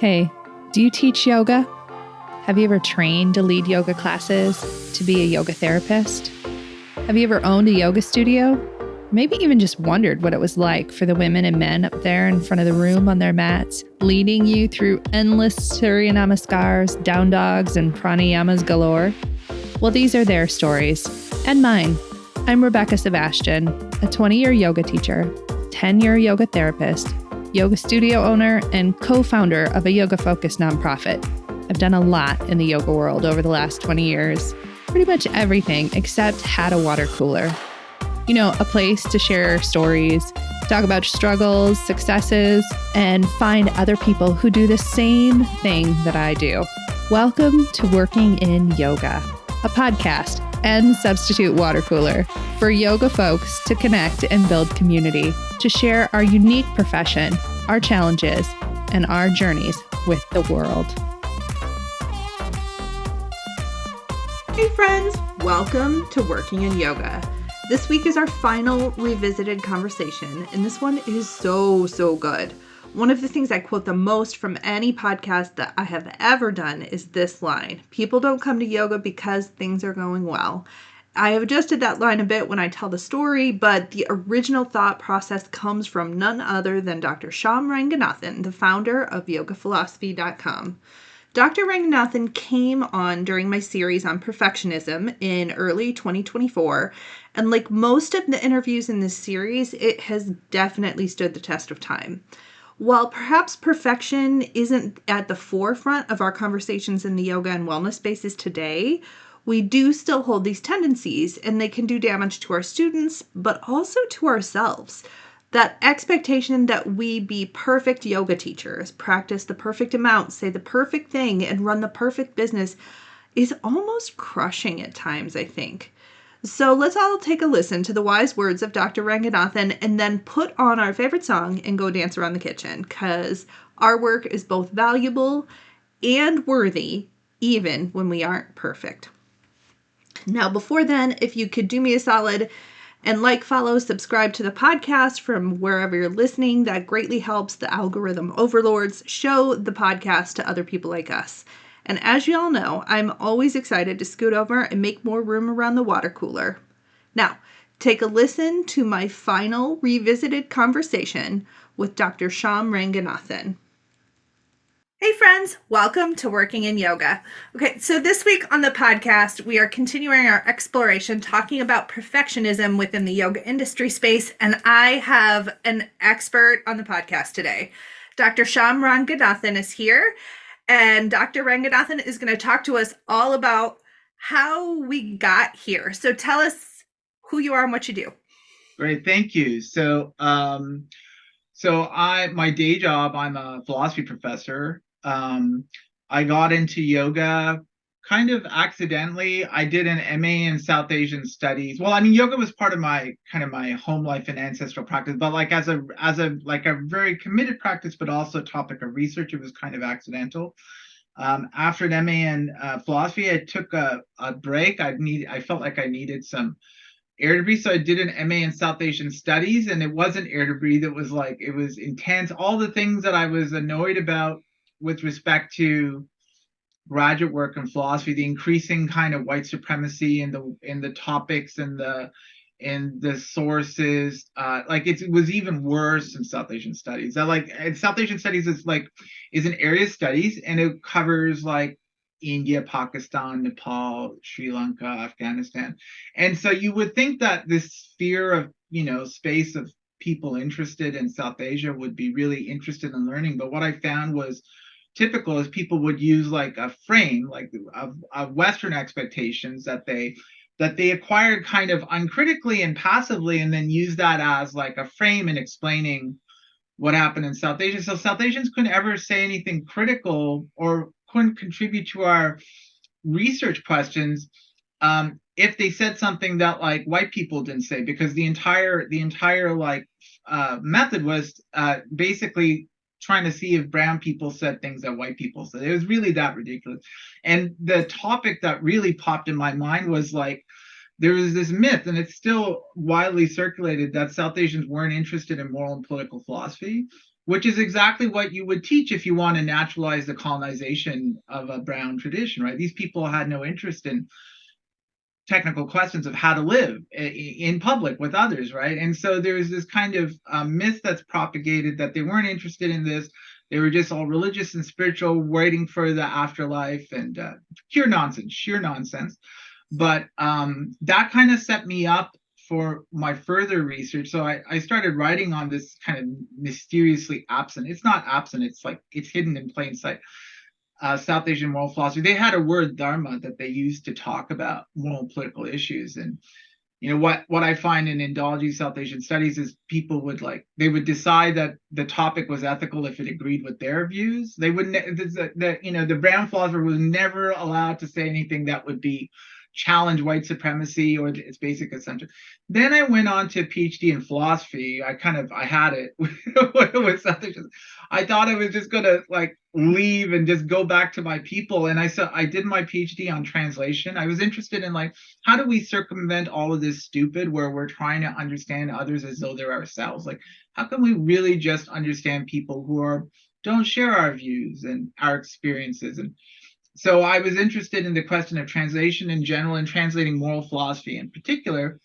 Hey, do you teach yoga? Have you ever trained to lead yoga classes, to be a yoga therapist? Have you ever owned a yoga studio? Maybe even just wondered what it was like for the women and men up there in front of the room on their mats, leading you through endless Surya Namaskars, down dogs, and pranayamas galore? Well, these are their stories, and mine. I'm Rebecca Sebastian, a 20-year yoga teacher, 10-year yoga therapist, yoga studio owner, and co-founder of a yoga-focused nonprofit. I've done a lot in the yoga world over the last 20 years. Pretty much everything except had a water cooler. You know, a place to share stories, talk about struggles, successes, and find other people who do the same thing that I do. Welcome to Working in Yoga, a podcast and substitute water cooler for yoga folks to connect and build community, to share our unique profession, our challenges, and our journeys with the world. Hey friends, welcome to Working in Yoga. This week is our final revisited conversation, and this one is so good. One of the things I quote the most from any podcast that I have ever done is this line: people don't come to yoga because things are going well. I have adjusted that line a bit when I tell the story, but the original thought process comes from none other than Dr. Shyam Ranganathan, the founder of yogaphilosophy.com. Dr. Ranganathan came on during my series on perfectionism in early 2024, and like most of the interviews in this series, it has definitely stood the test of time. While perhaps perfection isn't at the forefront of our conversations in the yoga and wellness spaces today, we do still hold these tendencies, and they can do damage to our students, but also to ourselves. That expectation that we be perfect yoga teachers, practice the perfect amount, say the perfect thing, and run the perfect business is almost crushing at times, I think. So let's all take a listen to the wise words of Dr. Ranganathan and then put on our favorite song and go dance around the kitchen, because our work is both valuable and worthy, even when we aren't perfect. Now, before then, if you could do me a solid and like, follow, subscribe to the podcast from wherever you're listening, that greatly helps the algorithm overlords show the podcast to other people like us. And as you all know, I'm always excited to scoot over and make more room around the water cooler. Now, take a listen to my final revisited conversation with Dr. Shyam Ranganathan. Hey friends, welcome to Working in Yoga. Okay, so this week on the podcast, we are continuing our exploration talking about perfectionism within the yoga industry space, and I have an expert on the podcast today. Dr. Shyam Ranganathan is here, and Dr. Ranganathan is going to talk to us all about how we got here. So tell us who you are and what you do. Great, thank you. So my day job, I'm a philosophy professor. I got into yoga kind of accidentally. I did an MA in South Asian studies. Well, I mean, yoga was part of my home life and ancestral practice, but like as a very committed practice, but also topic of research, it was kind of accidental. After an MA in philosophy, I took a break. I felt like I needed some air to breathe, so I did an MA in South Asian studies, and it wasn't air to breathe. It was intense. All the things that I was annoyed about with respect to graduate work in philosophy, the increasing kind of white supremacy in the topics and the sources, it was even worse in South Asian studies. South Asian studies is an area of studies, and it covers India, Pakistan, Nepal, Sri Lanka, Afghanistan. And so you would think that this sphere of, space of people interested in South Asia would be really interested in learning. But what I found was typical is people would use a frame of Western expectations that they acquired kind of uncritically and passively, and then use that as a frame in explaining what happened in South Asia. So South Asians couldn't ever say anything critical or couldn't contribute to our research questions if they said something that white people didn't say, because the entire method was basically trying to see if brown people said things that white people said. It was really that ridiculous. And the topic that really popped in my mind was there was this myth, and it's still widely circulated, that South Asians weren't interested in moral and political philosophy. which is exactly what you would teach if you want to naturalize the colonization of a brown tradition, right? These people had no interest in technical questions of how to live in public with others, right? And so there's this kind of myth that's propagated that they weren't interested in this. They were just all religious and spiritual, waiting for the afterlife, and pure nonsense, sheer nonsense. But that kind of set me up for my further research. So I started writing on this kind of mysteriously absent. It's not absent, it's like it's hidden in plain sight. South Asian moral philosophy. They had a word, dharma, that they used to talk about moral and political issues. And what I find in Indology South Asian studies is people would decide that the topic was ethical if it agreed with their views. They wouldn't, the brown philosopher was never allowed to say anything that would be challenge white supremacy or its basic assumption. Then I went on to PhD in philosophy. I had it with South Asian. I thought I was just gonna leave and just go back to my people. And I did my PhD on translation. I was interested in how do we circumvent all of this stupid where we're trying to understand others as though they're ourselves? How can we really just understand people who don't share our views and our experiences? And so I was interested in the question of translation in general and translating moral philosophy in particular.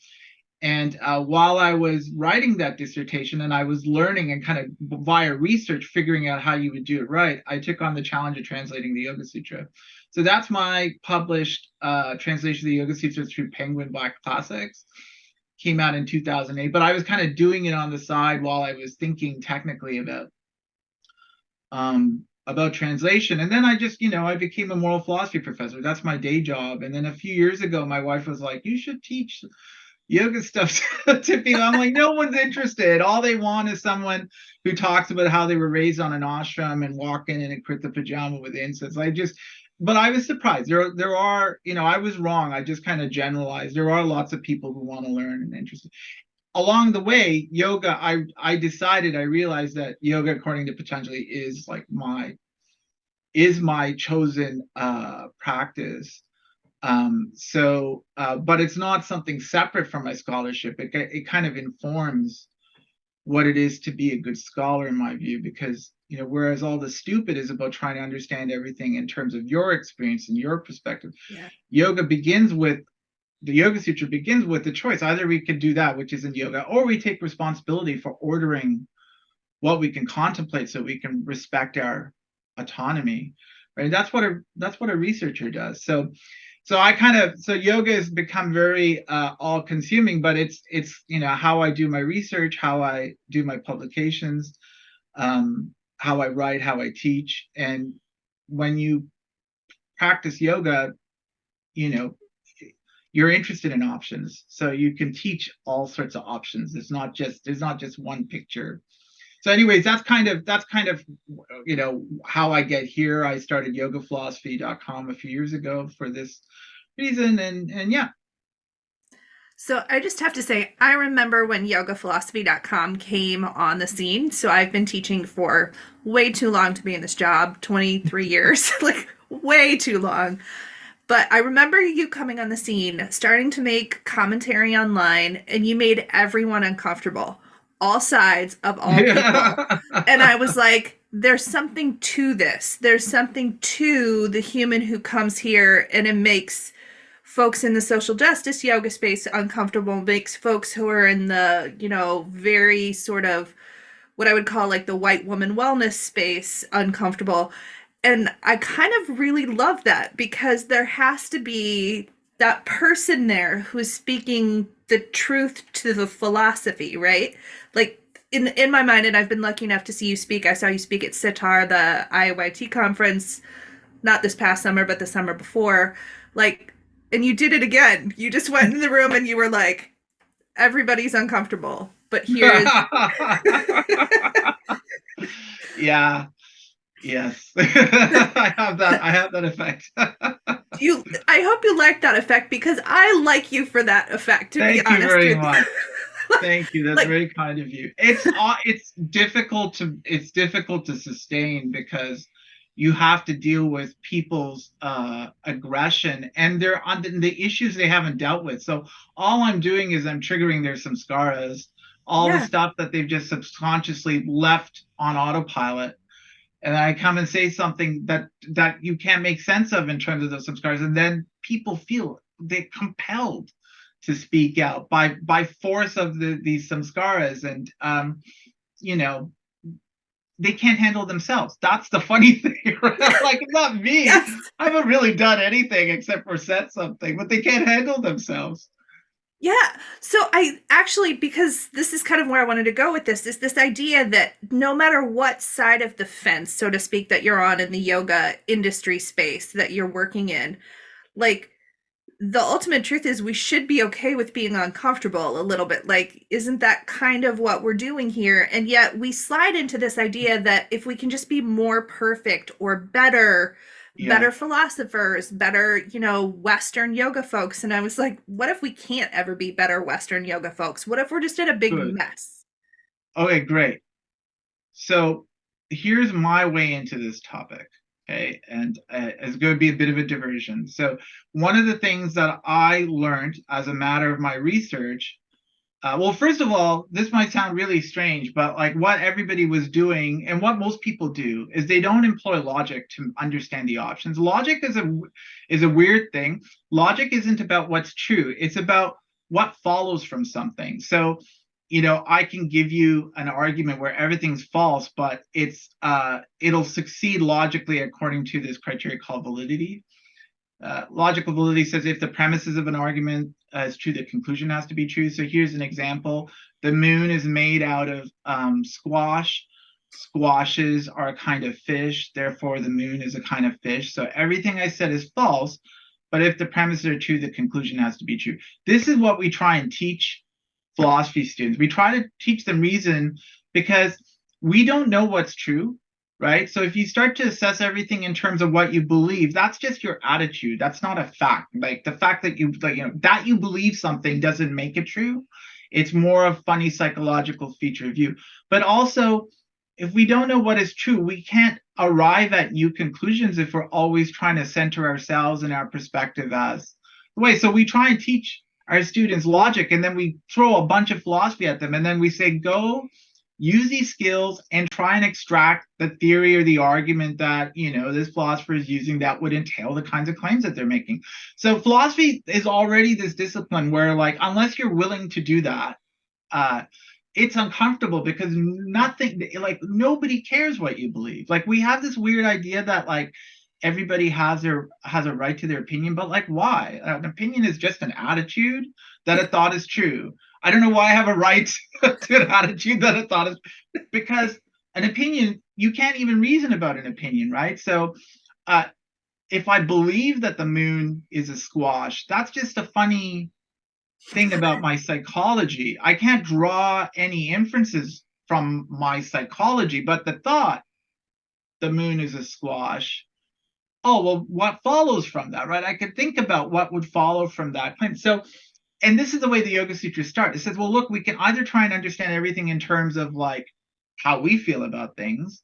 And while I was writing that dissertation and I was learning and kind of via research figuring out how you would do it right, I took on the challenge of translating the Yoga Sutra. So that's my published translation of the Yoga Sutra through Penguin Black Classics. Came out in 2008, but I was kind of doing it on the side while I was thinking technically about translation. And then I became a moral philosophy professor. That's my day job. And then a few years ago, my wife was like, you should teach yoga stuff to people. I'm like, no one's interested. All they want is someone who talks about how they were raised on an ashram and walk in a kurta pajama with incense. But I was surprised. There are, I was wrong. I just kind of generalized. There are lots of people who want to learn and interested. Along the way, yoga, I realized that yoga, according to Patanjali, is my chosen practice. But it's not something separate from my scholarship. It kind of informs what it is to be a good scholar, in my view, because whereas all the stupid is about trying to understand everything in terms of your experience and your perspective, the Yoga Sutra begins with the choice. Either we could do that, which is in yoga, or we take responsibility for ordering what we can contemplate so we can respect our autonomy. Right? That's what a researcher does. So yoga has become very all-consuming, but it's how I do my research, how I do my publications, how I write, how I teach. And when you practice yoga, you're interested in options, so you can teach all sorts of options. There's not just one picture. So anyways, that's kind of how I get here. I started yogaphilosophy.com a few years ago for this reason, and yeah. So I just have to say, I remember when yogaphilosophy.com came on the scene. So I've been teaching for way too long to be in this job, 23 years, way too long. But I remember you coming on the scene, starting to make commentary online, and you made everyone uncomfortable. All sides of all people. And I was like, there's something to this. There's something to the human who comes here, and it makes folks in the social justice yoga space uncomfortable, makes folks who are in the, very sort of what I would call the white woman wellness space uncomfortable. And I kind of really love that, because there has to be that person there who's speaking the truth to the philosophy, right? In my mind, and I've been lucky enough to see you speak. I saw you speak at Sitar, the IYT conference, not this past summer, but the summer before. And you did it again. You just went in the room and you were like, everybody's uncomfortable, but here's... Yeah. Yes. I have that effect. I hope you like that effect, because I like you for that effect, to be honest. Thank you very much. Thank you. That's very kind of you. It's difficult to sustain, because you have to deal with people's aggression and the issues they haven't dealt with. So all I'm doing is I'm triggering their samskaras. all the stuff that they've just subconsciously left on autopilot. And I come and say something that you can't make sense of in terms of those samskaras, and then people feel they're compelled to speak out by force of these samskaras, and you know, they can't handle themselves. That's the funny thing, right? Like, it's not me. Yes. I haven't really done anything except for said something, but they can't handle themselves. Yeah. So I actually, because this is kind of where I wanted to go with this, is this idea that no matter what side of the fence, so to speak, that you're on in the yoga industry space that you're working in, like, the ultimate truth is we should be okay with being uncomfortable a little bit. Like, isn't that kind of what we're doing here? And yet we slide into this idea that if we can just be more perfect or better, better philosophers, better, Western yoga folks. And I was like, what if we can't ever be better Western yoga folks? What if we're just in a big mess? Okay, great. So here's my way into this topic. Okay, and it's going to be a bit of a diversion. So one of the things that I learned as a matter of my research, well, first of all, this might sound really strange, but like what everybody was doing and what most people do is they don't employ logic to understand the options. Logic is a weird thing. Logic isn't about what's true. It's about what follows from something. So, I can give you an argument where everything's false, but it'll succeed logically according to this criteria called validity. Logical validity says if the premises of an argument is true, the conclusion has to be true. So here's an example. The moon is made out of squash. Squashes are a kind of fish. Therefore, the moon is a kind of fish. So everything I said is false. But if the premises are true, the conclusion has to be true. This is what we try and teach philosophy students. We try to teach them reason because we don't know what's true. Right? So if you start to assess everything in terms of what you believe, that's just your attitude. That's not a fact. Like the fact that you believe something doesn't make it true. It's more a funny psychological feature of you. But also, if we don't know what is true, we can't arrive at new conclusions if we're always trying to center ourselves and our perspective as the way. So we try and teach our students logic, and then we throw a bunch of philosophy at them, and then we say, go use these skills and try and extract the theory or the argument that, this philosopher is using that would entail the kinds of claims that they're making. So philosophy is already this discipline where, like, unless you're willing to do that, it's uncomfortable because nobody cares what you believe. Like, we have this weird idea that, like, everybody has a right to their opinion, but like, why? An opinion is just an attitude that a thought is true. I don't know why I have a right to an attitude that a thought is, because an opinion, you can't even reason about an opinion, right? So if I believe that the moon is a squash, that's just a funny thing about my psychology. I can't draw any inferences from my psychology, but the thought, the moon is a squash, oh, well, what follows from that, right? I could think about what would follow from that claim. So, and this is the way the Yoga Sutras start. It says, well, look, we can either try and understand everything in terms of like how we feel about things,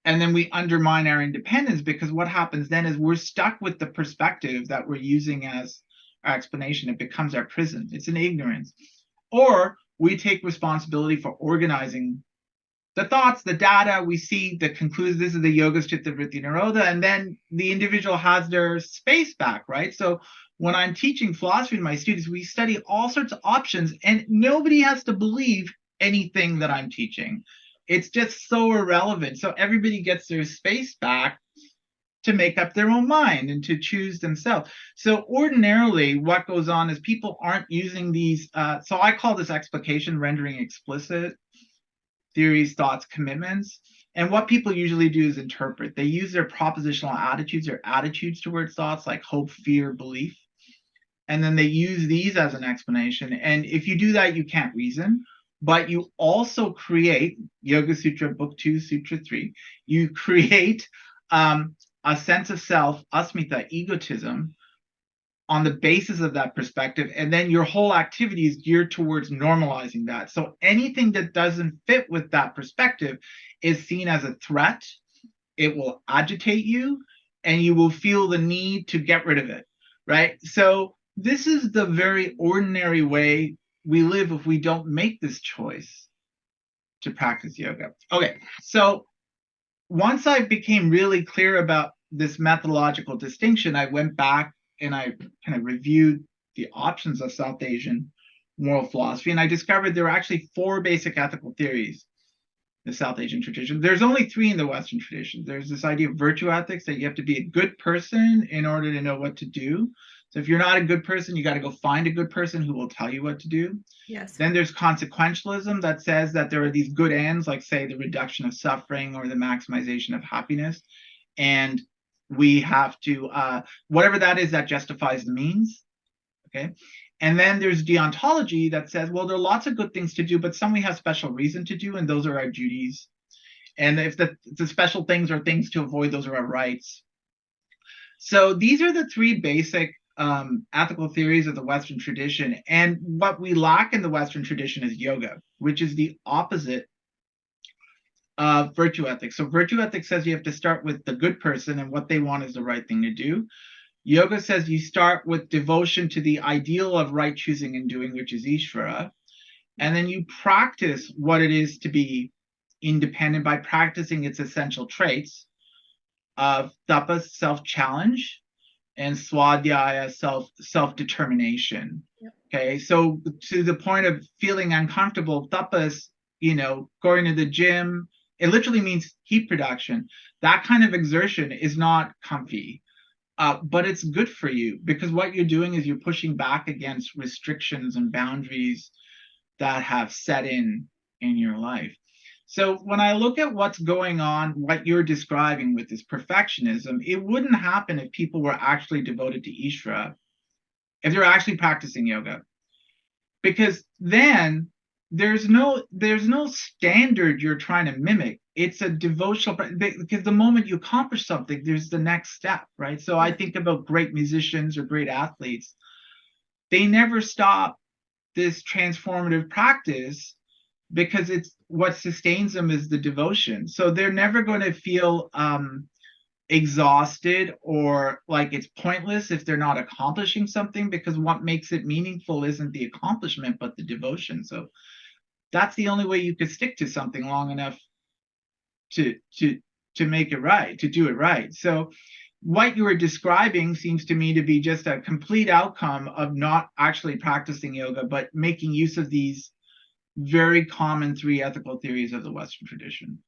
and then we undermine our independence, because what happens then is we're stuck with the perspective that we're using as our explanation. It becomes our prison. It's an ignorance. Or we take responsibility for organizing the thoughts, the data, we see the conclusion. This is the Yoga Chitta Vritti Nirodha, and then the individual has their space back, right? So when I'm teaching philosophy to my students, we study all sorts of options, and nobody has to believe anything that I'm teaching. It's just so irrelevant. So everybody gets their space back to make up their own mind and to choose themselves. So ordinarily, what goes on is people aren't using these. So I call this explication, rendering explicit theories, thoughts, commitments. And what people usually do is interpret. They use their propositional attitudes or attitudes towards thoughts like hope, fear, belief. And then they use these as an explanation. And if you do that, you can't reason. But you also create, Yoga Sutra, Book 2, Sutra 3, you create a sense of self, asmita, egotism, on the basis of that perspective, and then your whole activity is geared towards normalizing that. So anything that doesn't fit with that perspective is seen as a threat. It will agitate you, and you will feel the need to get rid of it, right? So this is the very ordinary way we live if we don't make this choice. to practice yoga. Okay, so once I became really clear about this methodological distinction, I went back and I kind of reviewed the options of South Asian moral philosophy, and I discovered there are actually 4 basic ethical theories in the South Asian tradition. There's only 3 in the Western tradition. There's this idea of virtue ethics, that you have to be a good person in order to know what to do. So if you're not a good person, you got to go find a good person who will tell you what to do. Yes. Then there's consequentialism, that says that there are these good ends, like say the reduction of suffering or the maximization of happiness, and we have to whatever that is, that justifies the means. Okay. And then there's deontology, that says, well, there are lots of good things to do, but some we have special reason to do, and those are our duties. And if the special things are things to avoid, those are our rights. So these are the 3 basic ethical theories of the Western tradition. And what we lack in the Western tradition is yoga, which is the opposite of virtue ethics. So virtue ethics says you have to start with the good person and what they want is the right thing to do. Yoga says you start with devotion to the ideal of right choosing and doing, which is Ishvara. And then you practice what it is to be independent by practicing its essential traits of tapas, self-challenge, and swadhyaya, self-determination. Yep. Okay, so to the point of feeling uncomfortable, tapas, going to the gym, it literally means heat production. That kind of exertion is not comfy. But it's good for you, because what you're doing is you're pushing back against restrictions and boundaries that have set in your life. So when I look at what's going on, what you're describing with this perfectionism, it wouldn't happen if people were actually devoted to Ishvara, if they're actually practicing yoga. Because then there's no standard you're trying to mimic. It's a devotional, because the moment you accomplish something, there's the next step, right? So I think about great musicians or great athletes. They never stop this transformative practice, because it's what sustains them is the devotion. So they're never going to feel exhausted or like it's pointless if they're not accomplishing something, because what makes it meaningful isn't the accomplishment but the devotion. So that's the only way you could stick to something long enough to make it right, to do it right. So what you were describing seems to me to be just a complete outcome of not actually practicing yoga, but making use of these very common 3 ethical theories of the Western tradition.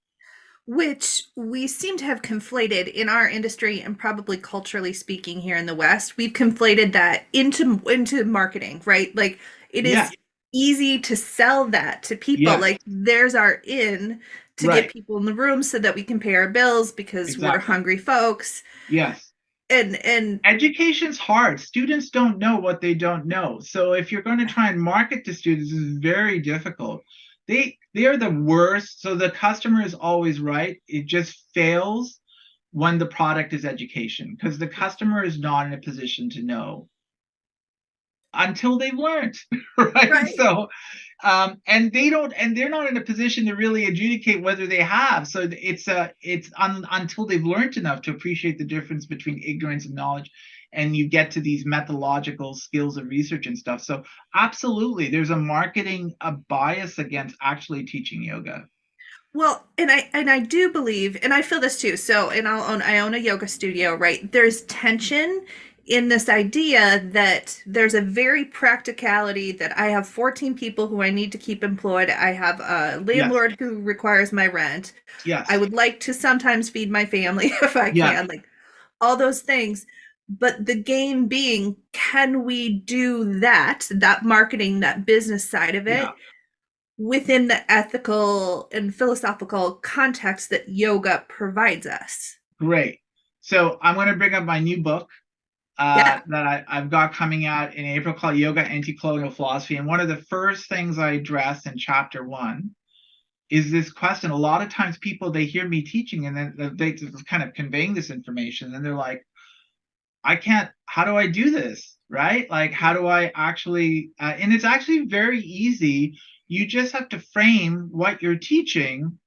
Which we seem to have conflated in our industry, and probably culturally speaking here in the West, we've conflated that into marketing, right? Like it is easy to sell that to people. Like there's our in to get people in the room so that we can pay our bills, because we're hungry folks. Yes. And education's hard. Students don't know what they don't know. So if you're going to try and market to students, it's very difficult. They are the worst. So the customer is always right. It just fails when the product is education, because the customer is not in a position to know until they've learned, right? So and they're not in a position to really adjudicate whether they have. So it's until they've learned enough to appreciate the difference between ignorance and knowledge, and you get to these methodological skills of research and stuff. So absolutely, there's a bias against actually teaching yoga. Well, and I do believe, and I feel this too. So, and I own a yoga studio, right? There's tension in this idea that there's a very practicality that I have 14 people who I need to keep employed. I have a landlord who requires my rent. Yes. I would like to sometimes feed my family if I can, like all those things. But the game being, can we do that marketing, that business side of it, within the ethical and philosophical context that yoga provides us? Great. So I'm going to bring up my new book that I've got coming out in April, called Yoga Anti-Colonial Philosophy. And one of the first things I address in chapter 1 is this question. A lot of times people, they hear me teaching and then they just kind of conveying this information, and they're like, how do I do this? Right? Like, how do I actually, and it's actually very easy. You just have to frame what you're teaching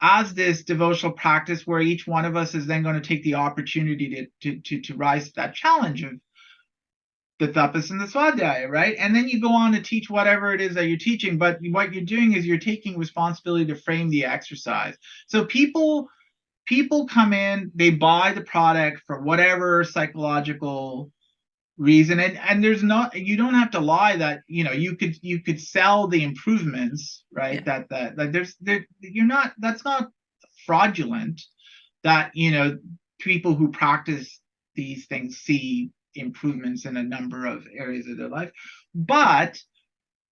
as this devotional practice, where each one of us is then going to take the opportunity to rise to that challenge of the tapas and the swadhyaya, right? And then you go on to teach whatever it is that you're teaching. But what you're doing is you're taking responsibility to frame the exercise. So people come in, they buy the product for whatever psychological reason, and there's not, you don't have to lie that you could sell the improvements, right? Yeah. That you're not, that's not fraudulent, that people who practice these things see improvements in a number of areas of their life. But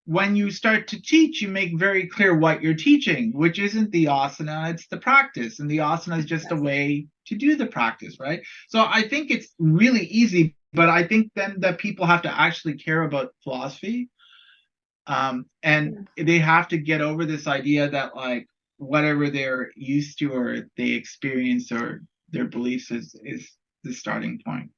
when you start to teach, you make very clear what you're teaching, which isn't the asana, it's the practice. And the asana is just a way to do the practice, right? So I think it's really easy, but I think then that people have to actually care about philosophy. And they have to get over this idea that, like, whatever they're used to or they experience or their beliefs is the starting point.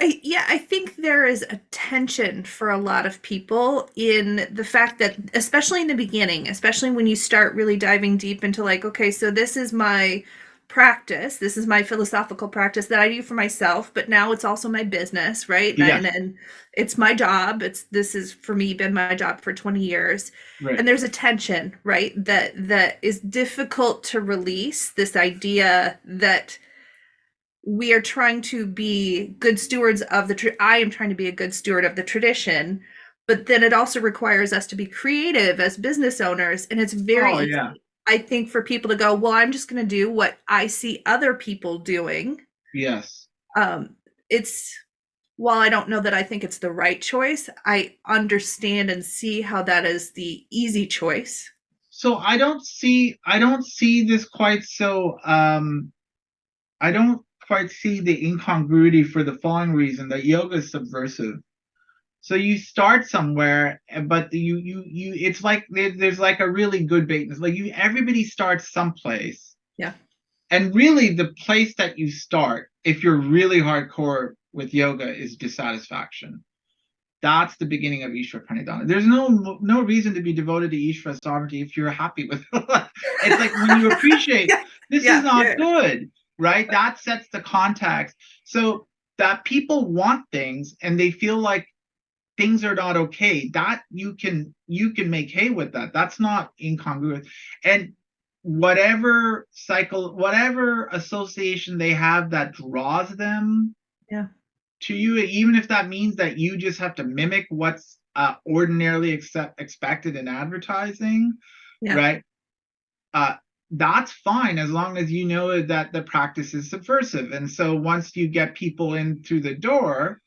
I think there is a tension for a lot of people in the fact that, especially in the beginning, especially when you start really diving deep into, like, okay, so this is my practice, this is my philosophical practice that I do for myself, but now it's also my business, right? Yes. And it's my job. This is for me been my job for 20 years. Right. And there's a tension, right? That is difficult to release, this idea that we are trying to be good stewards of I am trying to be a good steward of the tradition, but then it also requires us to be creative as business owners. And it's very Oh, easy, yeah. I think, for people to go, well, I'm just going to do what I see other people doing. Yes. It's, while I don't know that I think it's the right choice, I understand and see how that is the easy choice. So I don't see this quite so. I don't quite see the incongruity for the following reason: that yoga is subversive. So you start somewhere, but you it's like there's like a really good bait. It's like everybody starts someplace. Yeah. And really the place that you start, if you're really hardcore with yoga, is dissatisfaction. That's the beginning of Ishvara Pranidhana. There's no reason to be devoted to Ishvara sovereignty if you're happy with it. It's like when you appreciate this is not good, right? That sets the context. So that people want things and they feel like things are not okay, that you can make hay with that. That's not incongruous. And whatever association they have that draws them to you, even if that means that you just have to mimic what's ordinarily expected in advertising, right? That's fine, as long as you know that the practice is subversive. And so once you get people in through the door,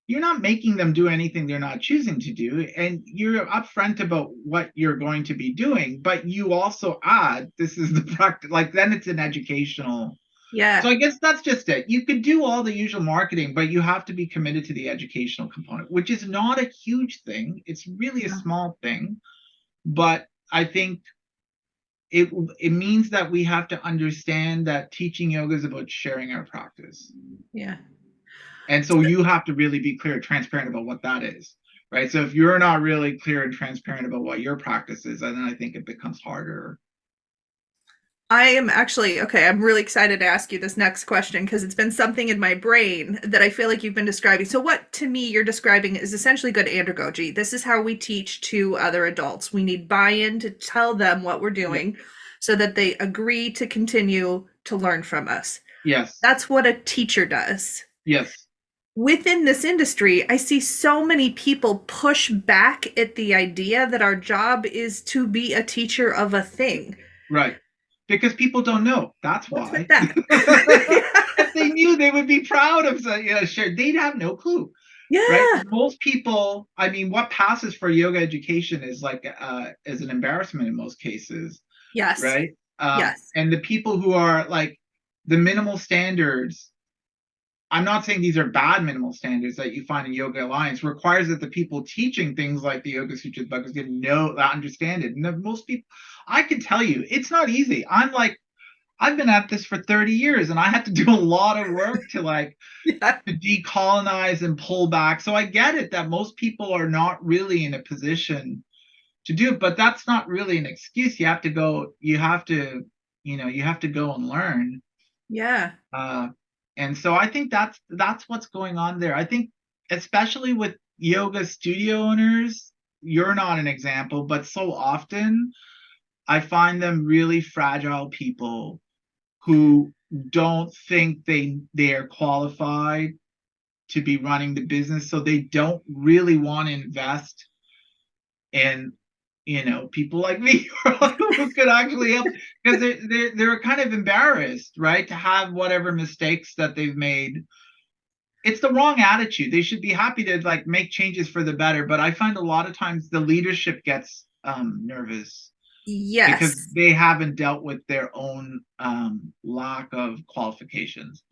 you're not making them do anything they're not choosing to do, and you're upfront about what you're going to be doing, but you also add, this is the practice, like, then it's an educational. So I guess that's just it. You could do all the usual marketing, but you have to be committed to the educational component, which is not a huge thing. It's really a small thing, but I think it means that we have to understand that teaching yoga is about sharing our practice. And so you have to really be clear and transparent about what that is, right? So if you're not really clear and transparent about what your practice is, then I think it becomes harder. I am actually, okay, I'm really excited to ask you this next question because it's been something in my brain that I feel like you've been describing. So what, to me, you're describing is essentially good andragogy. This is how we teach to other adults. We need buy-in to tell them what we're doing so that they agree to continue to learn from us. Yes. That's what a teacher does. Yes. Within this industry, I see so many people push back at the idea that our job is to be a teacher of a thing. Right. Because people don't know. That's why. If they knew, they would be proud of shared. They'd have no clue. Right? Most people, I mean, what passes for yoga education is like is an embarrassment in most cases. Yes. Right? And the people who are like the minimal standards, I'm not saying these are bad minimal standards that you find in Yoga Alliance, requires that the people teaching things like the Yoga Sutras, Bhagavad Gita know, understand it. And most people, I can tell you, it's not easy. I've been at this for 30 years and I had to do a lot of work to to decolonize and pull back. So I get it that most people are not really in a position to do it, but that's not really an excuse. You have to go and learn. And so I think that's what's going on there. I think especially with yoga studio owners, you're not an example, but so often I find them really fragile people who don't think they are qualified to be running the business, so they don't really want to invest in people like me who could actually help, because they're kind of embarrassed, right, to have whatever mistakes that they've made. It's the wrong attitude. They should be happy to like make changes for the better, but I find a lot of times the leadership gets nervous because Yes. they haven't dealt with their own lack of qualifications.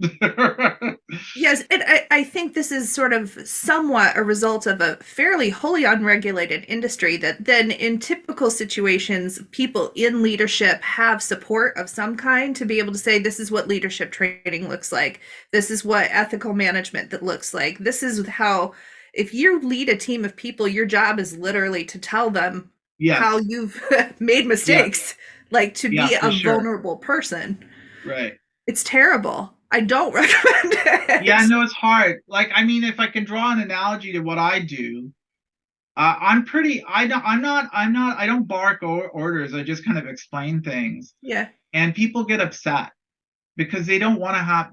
Yes, and I think this is sort of somewhat a result of a fairly wholly unregulated industry that then, in typical situations, people in leadership have support of some kind to be able to say, this is what leadership training looks like. This is what ethical management that looks like. This is how, if you lead a team of people, your job is literally to tell them how Yes. you've made Yeah. mistakes, like to Yeah, be for a sure. vulnerable person. Right. It's terrible. I don't recommend Yeah, it. no, it's hard. Like, I mean, if I can draw an analogy to what I do, I'm pretty. I don't bark orders. I just kind of explain things, Yeah. and people get upset because they don't want to have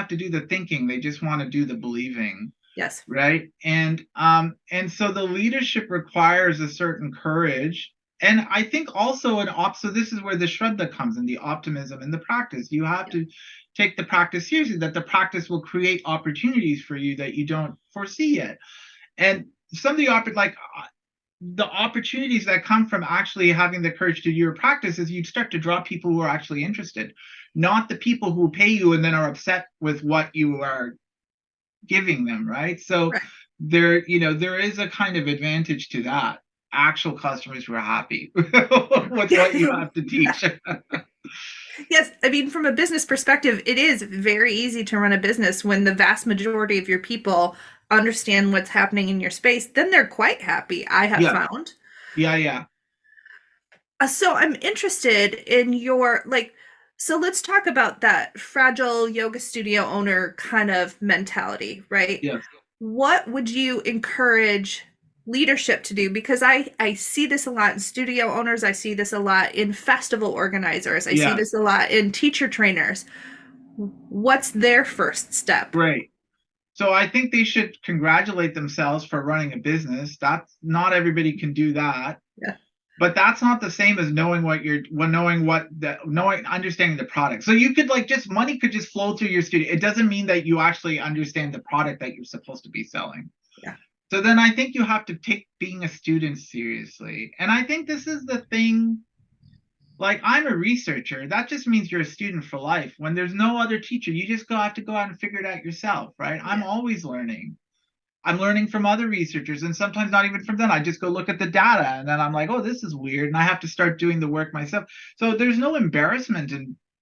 to do the thinking. They just want to do the believing, Yes. right? And so the leadership requires a certain courage. And I think also so this is where the Shraddha comes in, the optimism in the practice. You have Yeah. to take the practice seriously, that the practice will create opportunities for you that you don't foresee yet. And some of the opportunities that come from actually having the courage to do your practice is you start to draw people who are actually interested, not the people who pay you and then are upset with what you are giving them, right? So Right. there is a kind of advantage to that. Actual customers who are happy with what you have to teach. Yes. I mean, from a business perspective, it is very easy to run a business when the vast majority of your people understand what's happening in your space. Then they're quite happy, I have Yeah, found. yeah, yeah. So I'm interested in your, like, so let's talk about that fragile yoga studio owner kind of mentality, right? Yes, What would you encourage leadership to do? Because I see this a lot in studio owners, I see this a lot in festival organizers, I see yes. this a lot in teacher trainers. What's their first step? Great. So I think they should congratulate themselves for running a business. That's not everybody can do that. Yeah. But that's not the same as knowing understanding the product. So you could like just money could just flow through your studio. It doesn't mean that you actually understand the product that you're supposed to be selling. Yeah. So then I think you have to take being a student seriously. And I think this is the thing. Like, I'm a researcher. That just means you're a student for life. When there's no other teacher, you just have to go out and figure it out yourself, right? I'm Yeah. always learning. I'm learning from other researchers, and sometimes not even from them. I just go look at the data and then I'm like, oh, this is weird. And I have to start doing the work myself. So there's no embarrassment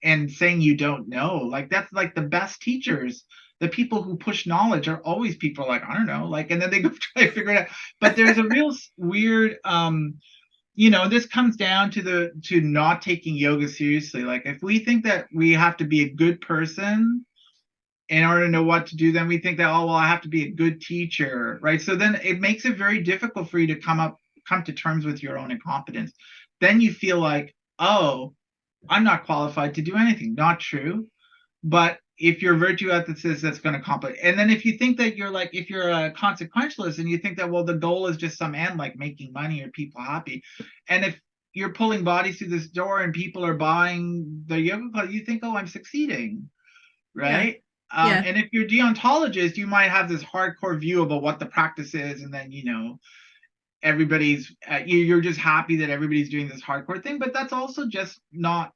in saying you don't know. Like, that's like the best teachers. The people who push knowledge are always people like, I don't know, like, and then they go try to figure it out. But there's a real weird this comes down to not taking yoga seriously. Like, if we think that we have to be a good person in order to know what to do, then we think that, oh, well, I have to be a good teacher, right? So then it makes it very difficult for you to come to terms with your own incompetence. Then you feel like, oh, I'm not qualified to do anything. Not true. But if you're a virtue ethicist, that's going to complicate. And then if you think that if you're a consequentialist and you think that, well, the goal is just some end, like making money or people happy. And if you're pulling bodies through this door and people are buying the yoga class, you think, oh, I'm succeeding, Yeah. right? Yeah. And if you're a deontologist, you might have this hardcore view about what the practice is, and then everybody's you're just happy that everybody's doing this hardcore thing, but that's also just not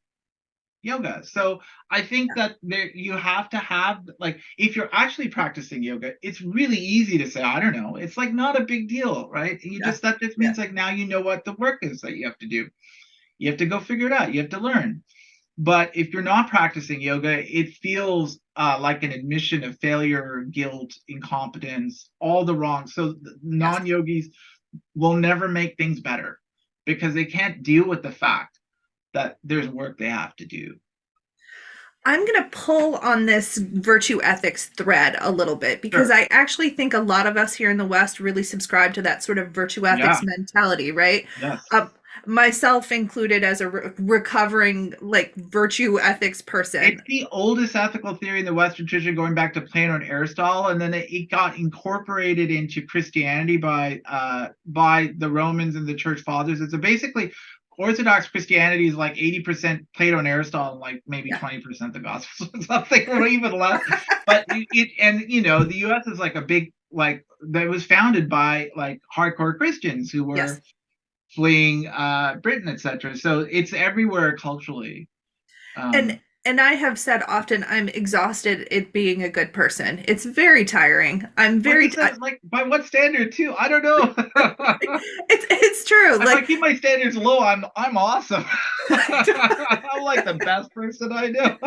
yoga. So I think that you have to have, like, if you're actually practicing yoga, it's really easy to say, I don't know. It's like not a big deal, right? Yeah. That just Yeah. means like now you know what the work is that you have to do. You have to go figure it out. You have to learn. But if you're not practicing yoga, it feels like an admission of failure, guilt, incompetence, all the wrong. So Yes. non-yogis will never make things better because they can't deal with the fact that there's work they have to do. I'm going to pull on this virtue ethics thread a little bit because Sure. I actually think a lot of us here in the West really subscribe to that sort of virtue ethics Yeah. mentality, right? Yes. Myself included as a recovering like virtue ethics person. It's the oldest ethical theory in the Western tradition, going back to Plato and Aristotle, and then it got incorporated into Christianity by the Romans and the Church Fathers. It's basically Orthodox Christianity is like 80% Plato and Aristotle, and like maybe Yeah. 20% the Gospels, or something, or even less. But the U.S. is like a big, like, that was founded by like hardcore Christians who Yes. were fleeing Britain, etc. So it's everywhere culturally. And Um, and I have said often I'm exhausted at being a good person. It's very tiring. I'm What very does that, like, by what standard too? I don't know. it's true. If I Like keep my standards low, I'm awesome. I'm like the best person I know.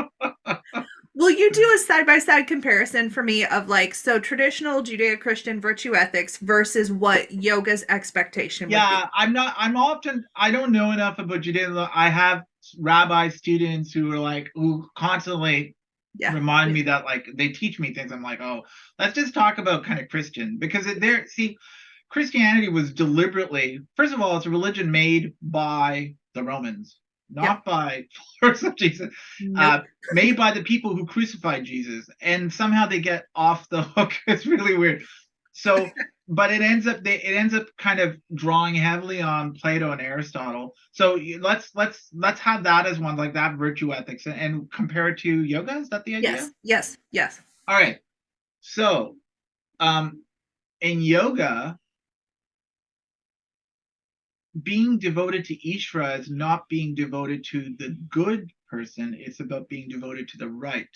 will you do a side by side comparison for me of like so traditional Judeo-Christian virtue ethics versus what yoga's expectation would be? Yeah, I don't know enough about Judaism. I have rabbi students who constantly Yeah. remind Yeah. me that, like, they teach me things. I'm like, oh, let's just talk about kind of Christian, because Christianity was deliberately, first of all, it's a religion made by the Romans, Yeah. not by followers of Jesus, Nope. made by the people who crucified Jesus, and somehow they get off the hook. It's really weird. So, but it ends up kind of drawing heavily on Plato and Aristotle. So let's have that as one, like that virtue ethics, and compare it to yoga. Is that the idea? Yes. Yes. Yes. All right. So, um, in yoga, being devoted to Ishvara is not being devoted to the good person. It's about being devoted to the right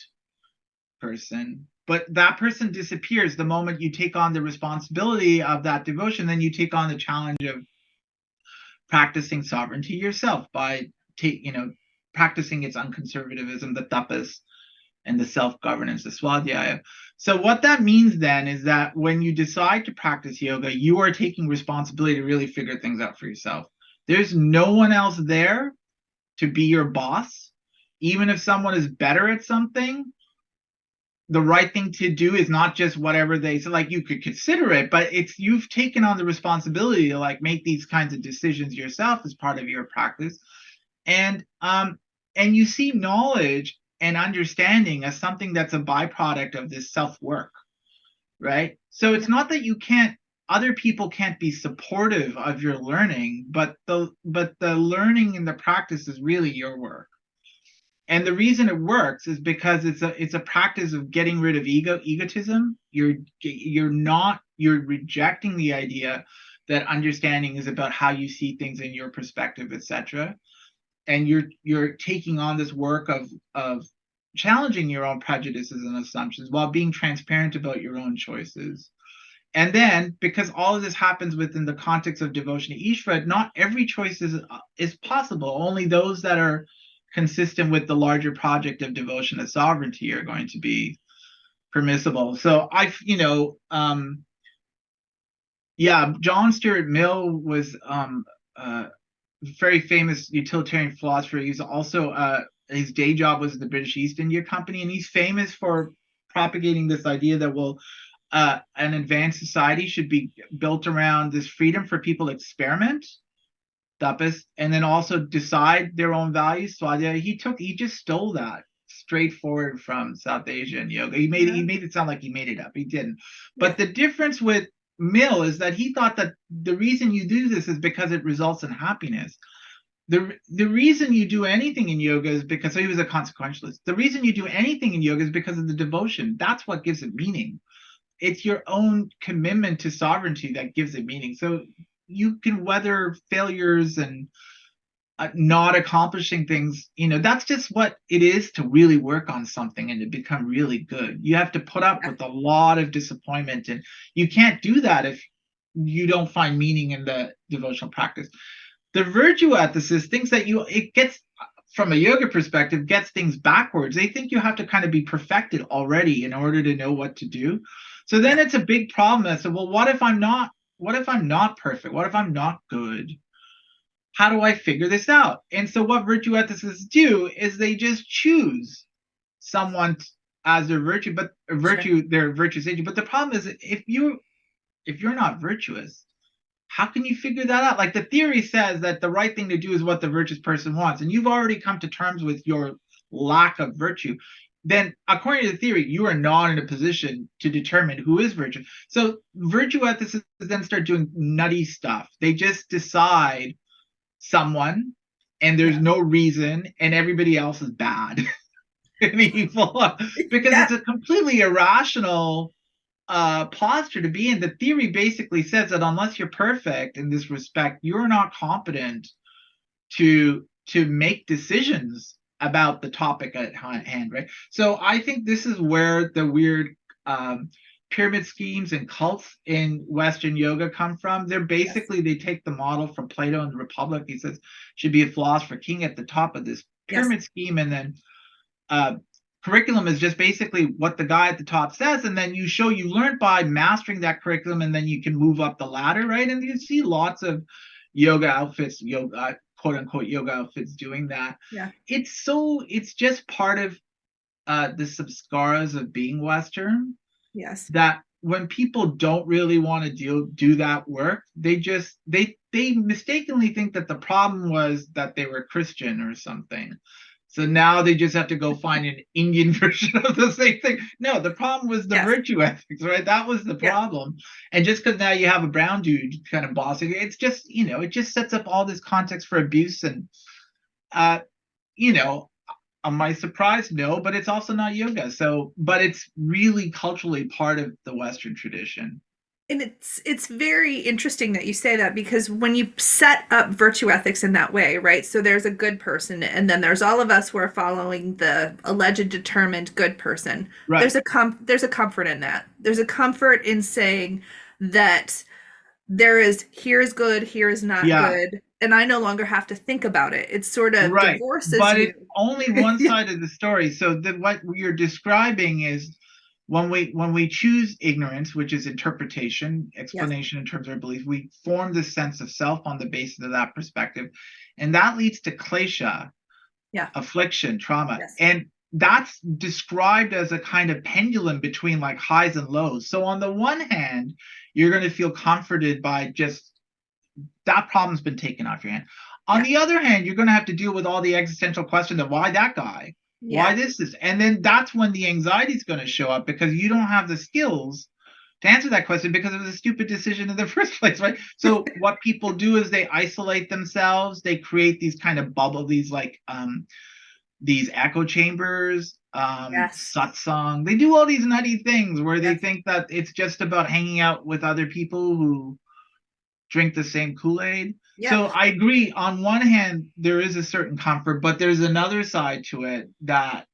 person. But that person disappears the moment you take on the responsibility of that devotion. Then you take on the challenge of practicing sovereignty yourself by practicing its unconservatism, the tapas, and the self-governance, the swadhyaya. So what that means then is that when you decide to practice yoga, you are taking responsibility to really figure things out for yourself. There's no one else there to be your boss. Even if someone is better at something, the right thing to do is not just whatever they say. Like, you could consider it, but it's, you've taken on the responsibility to like make these kinds of decisions yourself as part of your practice. And you see knowledge and understanding as something that's a byproduct of this self-work, right? So it's not that other people can't be supportive of your learning, but the learning and the practice is really your work. And the reason it works is because it's a practice of getting rid of egotism. You're rejecting the idea that understanding is about how you see things in your perspective, etc. And you're taking on this work of challenging your own prejudices and assumptions while being transparent about your own choices. And then, because all of this happens within the context of devotion to Ishvara, not every choice is possible. Only those that are consistent with the larger project of devotion to sovereignty are going to be permissible. So John Stuart Mill was a very famous utilitarian philosopher. He's also his day job was the British East India Company, and he's famous for propagating this idea that an advanced society should be built around this freedom for people to experiment, tapas, and then also decide their own values. So he just stole that straightforward from South Asia and yoga. He made it sound like he made it up. He didn't. But the difference with Mill is that he thought that the reason you do this is because it results in happiness. The reason you do anything in yoga is because, so he was a consequentialist. The reason you do anything in yoga is because of the devotion. That's what gives it meaning. It's your own commitment to sovereignty that gives it meaning. So you can weather failures and not accomplishing things. That's just what it is to really work on something and to become really good. You have to put up with a lot of disappointment, and you can't do that if you don't find meaning in the devotional practice. The virtue ethicist thinks that it gets, from a yoga perspective, gets things backwards. They think you have to kind of be perfected already in order to know what to do. So then it's a big problem as to, well, what if I'm not perfect? What if I'm not good? How do I figure this out? And so what virtue ethicists do is they just choose someone as their virtue, but a Sure. virtue, their virtuous agent. But the problem is, if you're not virtuous, how can you figure that out? Like, the theory says that the right thing to do is what the virtuous person wants, and you've already come to terms with your lack of virtue. Then, according to the theory, you are not in a position to determine who is virtuous. So, virtue ethicists then start doing nutty stuff. They just decide someone, and there's Yeah. no reason, and everybody else is bad and evil because Yeah. it's a completely irrational posture to be in. The theory basically says that unless you're perfect in this respect, you're not competent to make decisions about the topic at hand, right? So I think this is where the weird um, pyramid schemes and cults in Western yoga come from. They're Yes. basically, they take the model from Plato in the Republic. He says should be a philosopher king at the top of this Yes. pyramid scheme, and then uh, curriculum is just basically what the guy at the top says, and then you learn by mastering that curriculum, and then you can move up the ladder, right? And you see lots of yoga outfits, yoga quote unquote yoga outfits doing that. Yeah. It's just part of the samskaras of being Western, Yes. that when people don't really want to do that work, they mistakenly think that the problem was that they were Christian or something. So now they just have to go find an Indian version of the same thing. No, the problem was the Yes. virtue ethics, right? That was the Yeah. problem. And just because now you have a brown dude kind of bossing, it's just, it just sets up all this context for abuse. And, uh, you know, am I surprised? No, but it's also not yoga. So, but it's really culturally part of the Western tradition. And it's very interesting that you say that, because when you set up virtue ethics in that way, right? So there's a good person, and then there's all of us who are following the alleged determined good person. Right. There's a comfort in that. There's a comfort in saying that here is good, here is not good, and I no longer have to think about it. It sort of divorces but you. it's only one side of the story. So what you're describing is when we choose ignorance, which is interpretation, explanation in terms of our belief, we form this sense of self on the basis of that perspective, and that leads to klesha, affliction, trauma. Yes. And that's described as a kind of pendulum between like highs and lows. So on the one hand, you're going to feel comforted by just that problem's been taken off your hand. On the other hand, you're going to have to deal with all the existential questions of why that guy, why this, and then that's when the anxiety is going to show up, because you don't have the skills to answer that question because it was a stupid decision in the first place, right? So what people do is they isolate themselves, they create these kind of bubble, these echo chambers, satsang. They do all these nutty things where they think that it's just about hanging out with other people who drink the same Kool-Aid. So I agree. On one hand, there is a certain comfort, but there's another side to it that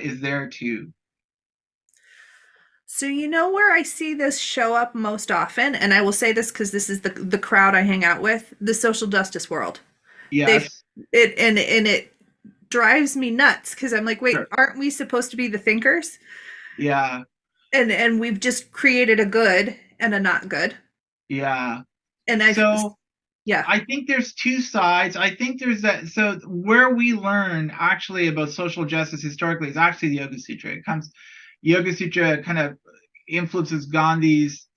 is there too. So where I see this show up most often, and I will say this because this is the crowd I hang out with, the social justice world. Yes. It drives me nuts, because I'm like, wait, aren't we supposed to be the thinkers? Yeah. And we've just created a good and a not good. Yeah. And I think there's two sides. I think there's that. So where we learn actually about social justice historically is actually the Yoga Sutra. Yoga Sutra kind of influences Gandhi's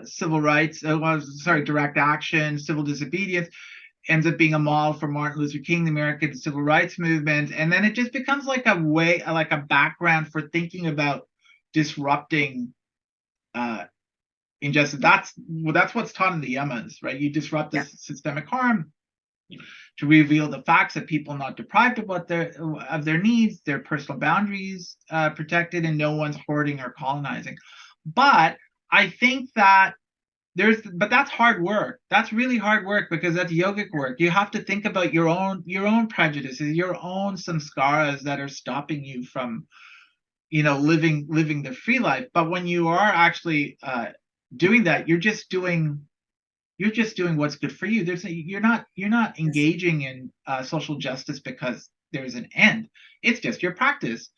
civil rights, direct action, civil disobedience, ends up being a model for Martin Luther King, the American civil rights movement. And then it just becomes like a background for thinking about disrupting injustice. That's what's taught in the yamas, right? You disrupt this systemic harm to reveal the facts that people are not deprived of their needs, their personal boundaries protected, and no one's hoarding or colonizing. But I think that that's hard work. That's really hard work, because that's yogic work. You have to think about your own prejudices, your own samskaras that are stopping you from, living the free life. But when you are actually doing that, you're just doing what's good for you. You're not engaging in social justice because there's an end. It's just your practice,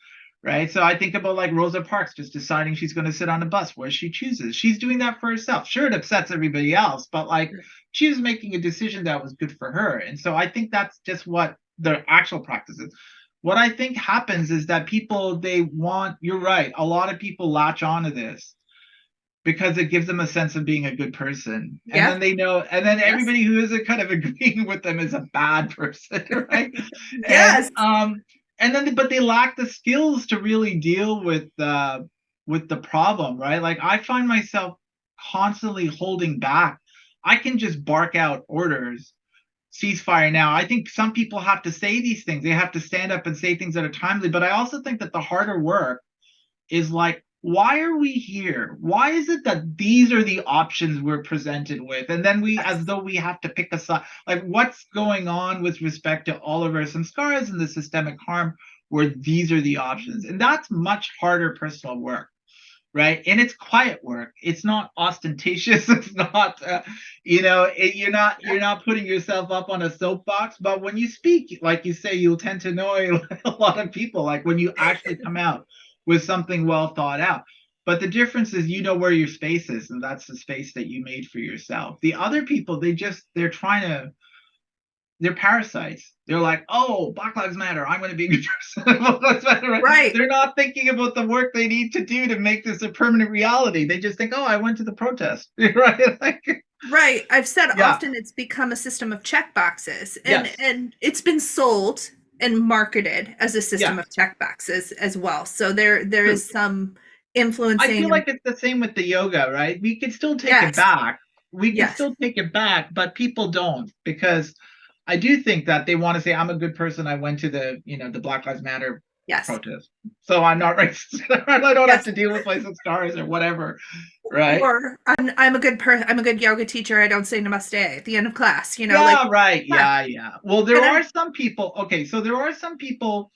right? So I think about like Rosa Parks just deciding she's going to sit on a bus where she chooses. She's doing that for herself. Sure, it upsets everybody else, but like she was making a decision that was good for her. And so I think that's just what the actual practice is. what I think happens is that people, you're right, a lot of people latch onto this because it gives them a sense of being a good person. And Yeah. then they know, and then Yes. everybody who isn't kind of agreeing with them is a bad person, right? Yes. And then, but they lack the skills to really deal with the problem, right? Like I find myself constantly holding back. I can just bark out orders, ceasefire now. I think some people have to say these things. They have to stand up and say things that are timely. But I also think that the harder work is like, why are we here? Why is it that these are the options we're presented with? And then we, as though we have to pick a side, like what's going on with respect to all of our samskaras and the systemic harm where these are the options. And that's much harder personal work, right? And it's quiet work. It's not ostentatious. It's not, you're not putting yourself up on a soapbox. But when you speak, like you say, you'll tend to annoy a lot of people. Like when you actually come out with something well thought out. But the difference is, where your space is, and that's the space that you made for yourself. The other people, they're parasites. They're like, oh, Black Lives Matter. I'm going to be a good person. Black Lives Matter. Right. They're not thinking about the work they need to do to make this a permanent reality. They just think, oh, I went to the protest, right? Right. I've said Yeah. often it's become a system of check boxes, and Yes. and it's been sold and marketed as a system Yeah. of check boxes as well. So there True. is some influencing. I feel like it's the same with the yoga, right? We could still take it Yes. back. We could Yes. still take it back, but people don't, because I do think that they want to say, I'm a good person. I went to the Black Lives Matter Yes. protest, so I'm not racist. I don't Yes. have to deal with my scars or whatever, right? Or I'm a good I'm a good yoga teacher. I don't say namaste at the end of class. Yeah, right. Yeah. Well, there And are some people. Okay, so there are some people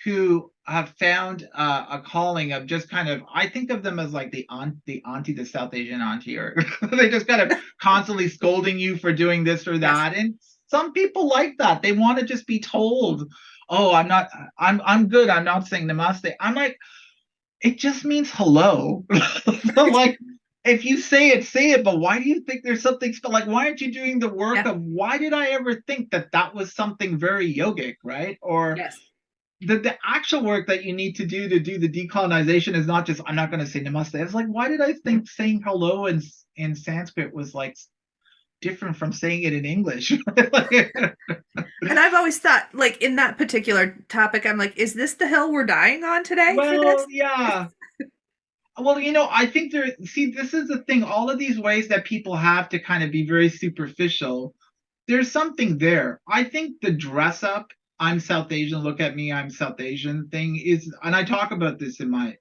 who have found a calling of just kind of, I think of them as like the auntie, the South Asian auntie, or they just kind of constantly scolding you for doing this or that. And some people like that. They want to just be told, oh, I'm good. I'm not saying namaste. I'm like, it just means hello. Like, if you say it, say it. But why do you think there's something like, why aren't you doing the work of, why did I ever think that was something very yogic, right? Or the actual work that you need to do the decolonization is not just, I'm not going to say namaste. It's like, why did I think saying hello in Sanskrit was like different from saying it in English? And I've always thought, like, in that particular topic, I'm like, is this the hill we're dying on today for this? Yeah. Well, I think this is the thing. All of these ways that people have to kind of be very superficial, there's something there. I think the dress up, I'm South Asian, look at me, I'm South Asian thing is, and I talk about this in my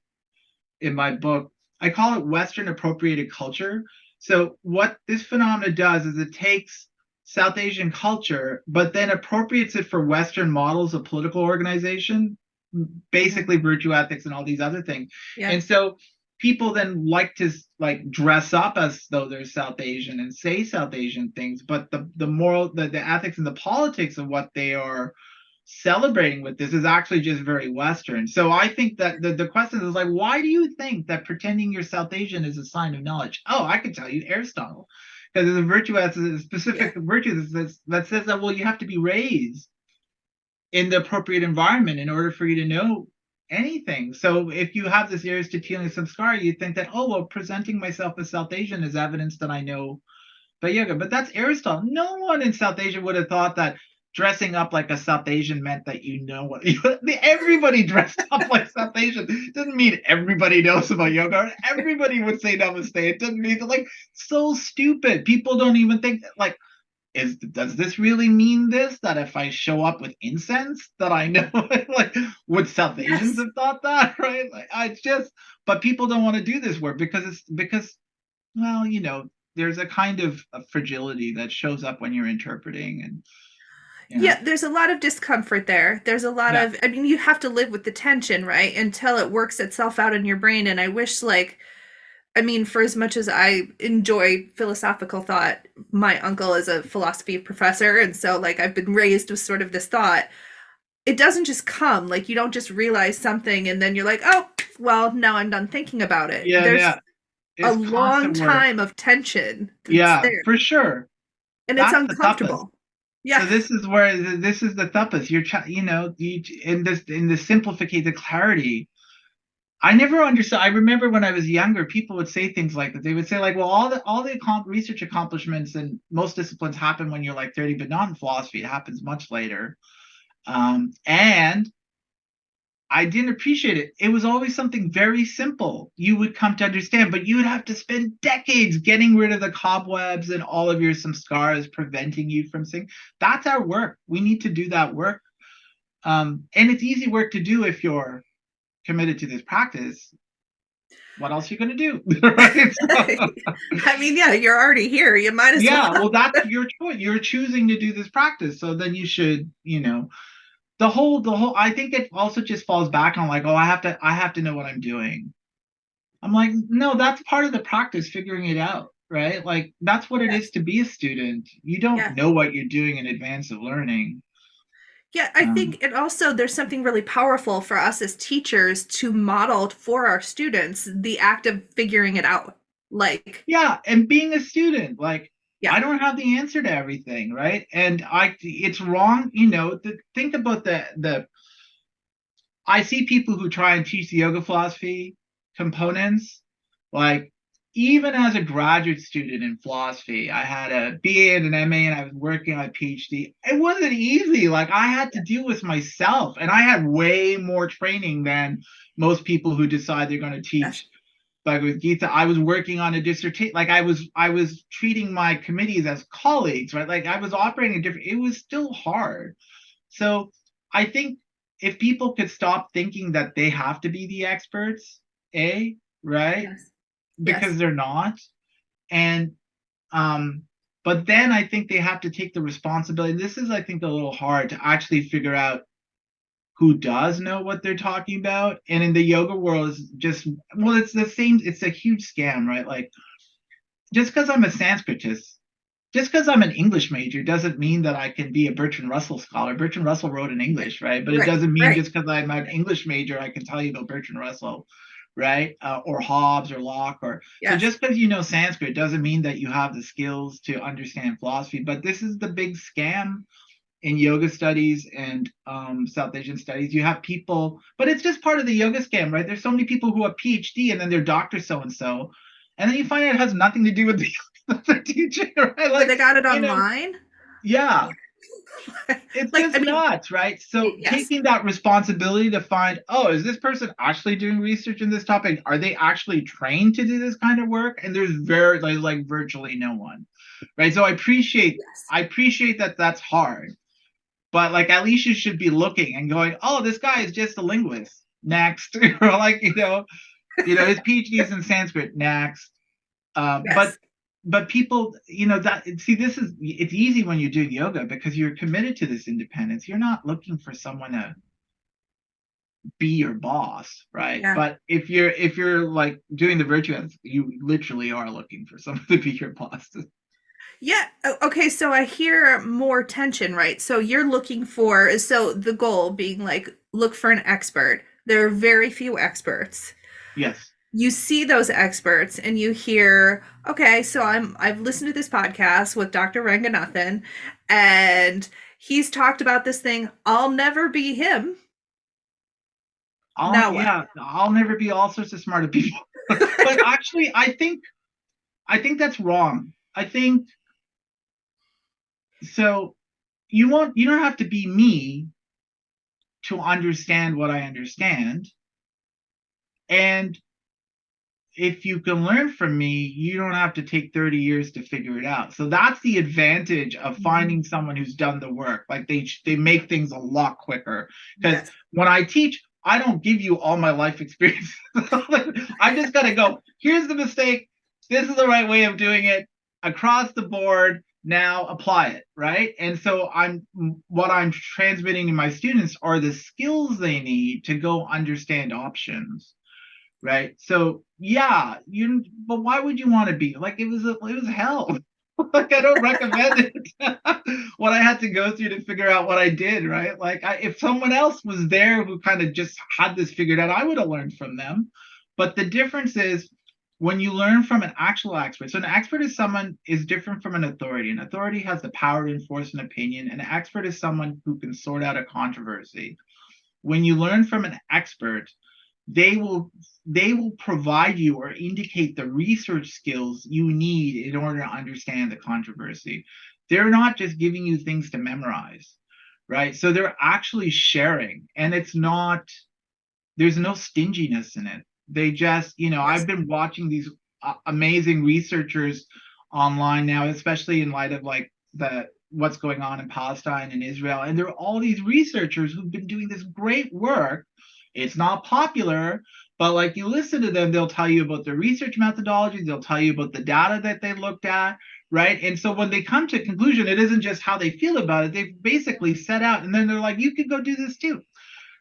book, I call it Western appropriated culture. So what this phenomena does is it takes South Asian culture, but then appropriates it for Western models of political organization, basically virtue ethics and all these other things. And so people then like to like dress up as though they're South Asian and say South Asian things, but the moral, the ethics and the politics of what they are celebrating with this is actually just very Western. So I think that the question is like, why do you think that pretending you're South Asian is a sign of knowledge? Oh, I can tell you, Aristotle, because there's a virtue, has a specific virtue that says that, well, you have to be raised in the appropriate environment in order for you to know anything. So if you have this Aristotelian samskara, you think that, oh, well, presenting myself as South Asian is evidence that I know about yoga. But that's Aristotle. No one in South Asia would have thought that dressing up like a South Asian meant that everybody dressed up like South Asian. It doesn't mean everybody knows about yoga. Everybody would say namaste. It doesn't mean like, so stupid. People don't even think like, does this really mean this, that if I show up with incense that I know? Like, would South Asians have thought that, right? Like, but people don't want to do this work because well, there's a kind of a fragility that shows up when you're interpreting. And there's a lot of discomfort there. There's a lot of, I mean, you have to live with the tension, right, until it works itself out in your brain. And I wish, like, I mean, for as much as I enjoy philosophical thought, my uncle is a philosophy professor, and so like I've been raised with sort of this thought. It doesn't just come, like, you don't just realize something and then you're like, oh, well, now I'm done thinking about it. There's a long time of tension. Yeah, there. For sure. And it's uncomfortable. Yeah. So this is where this is the toughest. In the simplification, the clarity. I never understood. I remember when I was younger, people would say things like that. They would say like, "Well, all the research accomplishments in most disciplines happen when you're like 30, but not in philosophy. It happens much later." And I didn't appreciate it. It was always something very simple you would come to understand, but you would have to spend decades getting rid of the cobwebs and all of your some scars preventing you from seeing. That's our work. We need to do that work. And it's easy work to do if you're committed to this practice. What else are you going to do? Right? I mean, yeah, you're already here. You might as Yeah, well. well, that's your choice. You're choosing to do this practice. So then you should, the whole I think it also just falls back on like, oh, I have to know what I'm doing. I'm like, no, that's part of the practice, figuring it out, right? Like that's what it is Yes. to be a student. You don't Yeah. know what you're doing in advance of learning. Yeah, I Um, think it also there's something really powerful for us as teachers to model for our students the act of figuring it out. Like, yeah, and being a student, like yeah, I don't have the answer to everything, right? And it's wrong, think about the I see people who try and teach the yoga philosophy components. Like, even as a graduate student in philosophy, I had a BA and an MA and I was working on a PhD. It wasn't easy. Like, I had to deal with myself, and I had way more training than most people who decide they're going to yes, teach Bhagavad Gita. I was working on a dissertation. Like, I was treating my committees as colleagues, right? Like, I was operating different. It was still hard. So I think if people could stop thinking that they have to be the experts, right? yes, yes, Because they're not. And um, but then I think they have to take the responsibility. This is, I think, a little hard to actually figure out who does know what they're talking about. And in the yoga world is just, well, it's the same, it's a huge scam, right? Like, just because I'm a Sanskritist, just because I'm an English major doesn't mean that I can be a Bertrand Russell scholar. Bertrand Russell wrote in English, right? But it right, doesn't mean right, just because I'm an English major, I can tell you about Bertrand Russell, right? Or Hobbes or Locke. Or so yes, just because you know Sanskrit doesn't mean that you have the skills to understand philosophy. But this is the big scam in yoga studies and South Asian studies. You have people, but it's just part of the yoga scam, right? There's so many people who have PhD and then they're doctor so and then you find out it has nothing to do with the teaching, right? but they Like, got it you know, online. yeah, it's Like, I just mean, nuts, right? So yes, taking that responsibility to find, oh, is this person actually doing research in this topic? Are they actually trained to do this kind of work? And there's like virtually no one, right? So yes, I appreciate that that's hard, but like at least you should be looking and going, oh, this guy is just a linguist. Next, or like his PhD is in Sanskrit. Next, but yes, people, that see, it's easy when you're doing yoga because you're committed to this independence. You're not looking for someone to be your boss, right? yeah. But if you're like doing the virtue ethics, you literally are looking for someone to be your boss. Yeah. Okay. So I hear more tension, right? So you're looking for, so the goal being like, look for an expert. There are very few experts. Yes. You see those experts and you hear, okay, so I've listened to this podcast with Dr. Ranganathan and he's talked about this thing. I'll never be him. I'll Now what? Yeah, I'll never be all sorts of smarter people. But actually, I think that's wrong. I think so. You don't have to be me to understand what I understand. And if you can learn from me, you don't have to take 30 years to figure it out. So that's the advantage of Mhm. finding someone who's done the work. Like they make things a lot quicker. Because Yes. when I teach, I don't give you all my life experience. I just gotta go, here's the mistake. This is the right way of doing it across the board. Now apply it, right? And so what I'm transmitting to my students are the skills they need to go understand options, right? So yeah, but why would you want to be like, it was hell. Like, I don't recommend it. What I had to go through to figure out what I did, right? Like, if someone else was there who kind of just had this figured out, I would have learned from them. But the difference is when you learn from an actual expert, so an expert is different from an authority. An authority has the power to enforce an opinion. An expert is someone who can sort out a controversy. When you learn from an expert, they will provide you or indicate the research skills you need in order to understand the controversy. They're not just giving you things to memorize, right? So they're actually sharing, and there's no stinginess in it. They just, Yes. I've been watching these amazing researchers online now, especially in light of like what's going on in Palestine and Israel. And there are all these researchers who've been doing this great work. It's not popular, but like you listen to them, they'll tell you about their research methodologies, they'll tell you about the data that they looked at, right? And so when they come to a conclusion, it isn't just how they feel about it. They've basically set out, and then they're like, you could go do this too,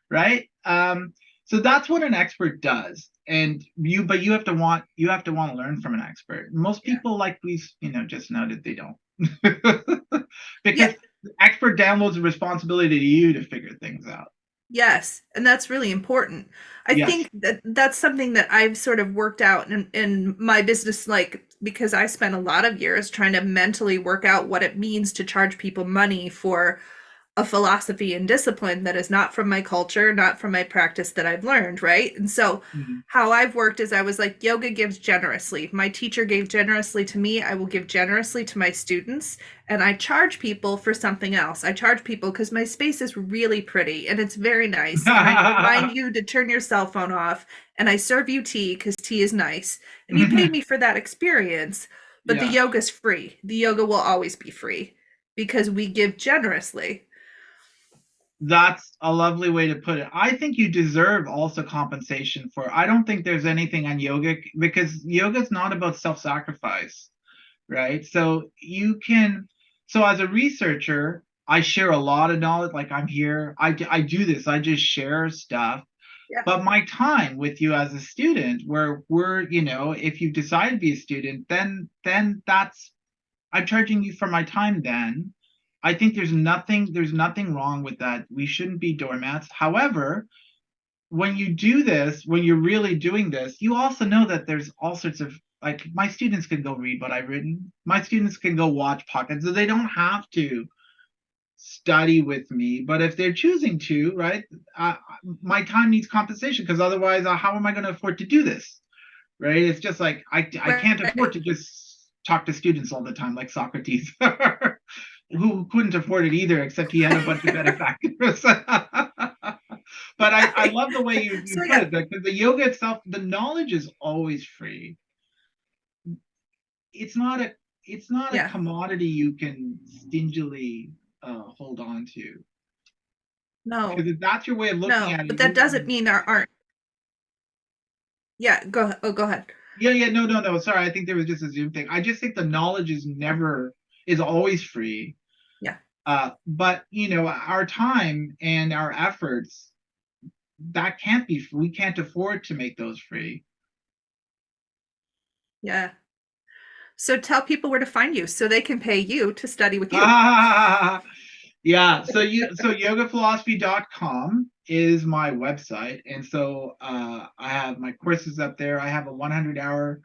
right? So that's what an expert does. And you have to want to learn from an expert. Most people, like we just noted, they don't. Yeah. Because the expert downloads the responsibility to you to figure things out. Yes, and that's really important. I Yes. think that that's something that I've sort of worked out in my business, like because I spent a lot of years trying to mentally work out what it means to charge people money for a philosophy and discipline that is not from my culture, not from my practice that I've learned, right? And so Mhm. how I've worked is I was like, yoga gives generously. My teacher gave generously to me. I will give generously to my students. And I charge people for something else. I charge people because my space is really pretty and it's very nice. And I remind you to turn your cell phone off. And I serve you tea because tea is nice. And you pay me for that experience. But the Yeah. yoga's free. The yoga will always be free because we give generously. That's a lovely way to put it. I think you deserve also compensation for. I don't think there's anything on yoga, because yoga is not about self-sacrifice, right? So as a researcher, I share a lot of knowledge. Like I'm here, I do this, I just share stuff. Yeah. But my time with you as a student, where if you decide to be a student, then that's, I'm charging you for my time then. I think there's nothing wrong with that. We shouldn't be doormats. However, when you do this, when you're really doing this, you also know that there's all sorts of, like, my students can go read what I've written. My students can go watch podcasts, so they don't have to study with me. But if they're choosing to, right, my time needs compensation, because otherwise, how am I going to afford to do this? Right? It's just like I can't afford to just talk to students all the time like Socrates, who couldn't afford it either, except he had a bunch of benefactors. But I love the way you So put yeah, it, because the yoga itself, the knowledge is always free. It's not a yeah, commodity you can stingily hold on to. no, Because if that's your way of looking no, at but it, that doesn't mean there aren't. Yeah, go. Oh, go ahead. yeah, no, no, no. Sorry, I think there was just a Zoom thing. I just think the knowledge is always free. Yeah, But our time and our efforts, that can't be, we can't afford to make those free. yeah. So tell people where to find you so they can pay you to study with you. Ah, yeah. So yogaphilosophy.com is my website. And so I have my courses up there. I have a 100-hour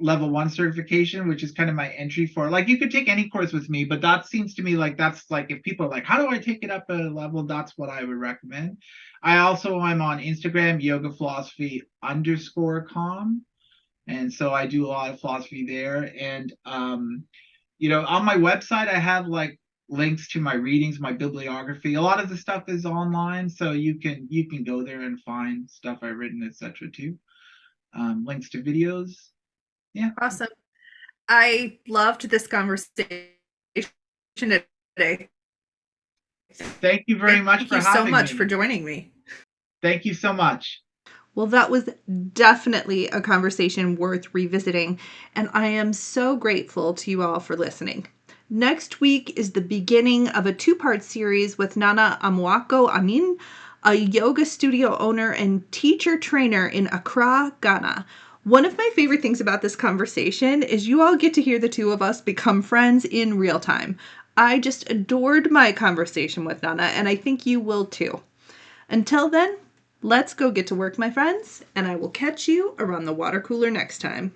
level 1 certification, which is kind of my entry for, like, you could take any course with me, but that seems to me like that's like, if people are like, how do I take it up a level, that's what I would recommend. I'm on Instagram, yogaphilosophy_com, and so I do a lot of philosophy there. And on my website I have like links to my readings, my bibliography. A lot of the stuff is online, so you can go there and find stuff I've written, etc. too. Links to videos. Yeah. Awesome. I loved this conversation today. Thank you very much Thank for you so having much for me. joining me. Thank you so much. Well, that was definitely a conversation worth revisiting, and I am so grateful to you all for listening. Next week is the beginning of a two-part series with Nana Amwako Amin, a yoga studio owner and teacher trainer in Accra, Ghana. One of my favorite things about this conversation is you all get to hear the two of us become friends in real time. I just adored my conversation with Nana, and I think you will too. Until then, Let's go get to work, my friends, and I will catch you around the water cooler next time.